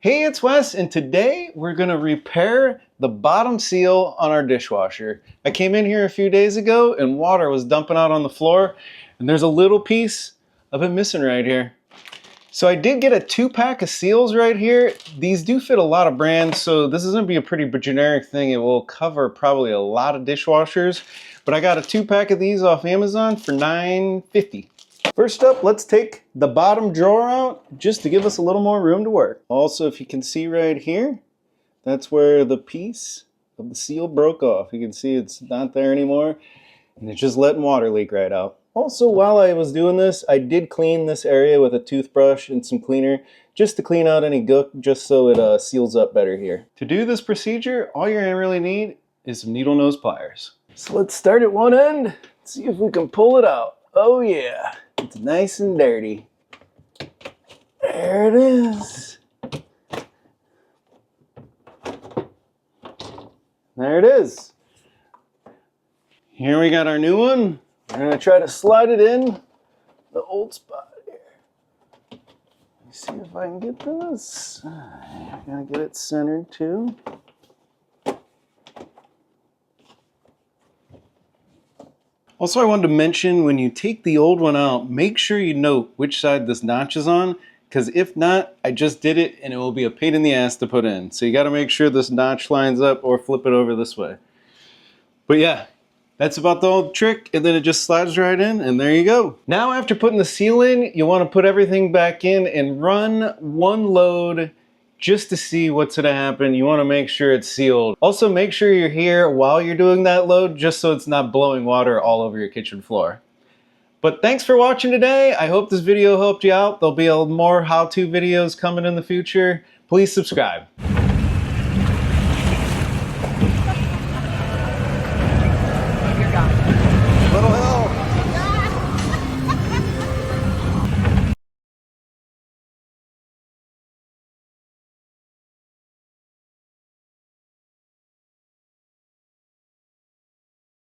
Hey, it's Wes, and today we're gonna repair the bottom seal on our dishwasher. I came in here a few days ago and water was dumping out on the floor, and there's a little piece of it missing right here. So I did get a 2-pack of seals right here. These do fit a lot of brands, so this is gonna be a pretty generic thing. It will cover probably a lot of dishwashers, but I got a 2-pack of these off Amazon for $9.50. First up, let's take the bottom drawer out just to give us a little more room to work. Also, if you can see right here, that's where the piece of the seal broke off. You can see it's not there anymore, and it's just letting water leak right out. Also, while I was doing this, I did clean this area with a toothbrush and some cleaner just to clean out any gook, just so it seals up better here. To do this procedure, all you're gonna really need is some needle nose pliers. So let's start at one end, see if we can pull it out. Oh yeah, it's nice and dirty. There it is. There it is. Here we got our new one. We're gonna try to slide it in the old spot here. Let me see if I can get this. I gotta get it centered too. Also, I wanted to mention, when you take the old one out, make sure you note which side this notch is on, because if not, I just did it and it will be a pain in the ass to put in. So you got to make sure this notch lines up or flip it over this way. But yeah, that's about the whole trick, and then it just slides right in, and there you go. Now after putting the seal in, you want to put everything back in and run one load just to see what's gonna happen. You wanna make sure it's sealed. Also, make sure you're here while you're doing that load, just so it's not blowing water all over your kitchen floor. But thanks for watching today. I hope this video helped you out. There'll be more how-to videos coming in the future. Please subscribe.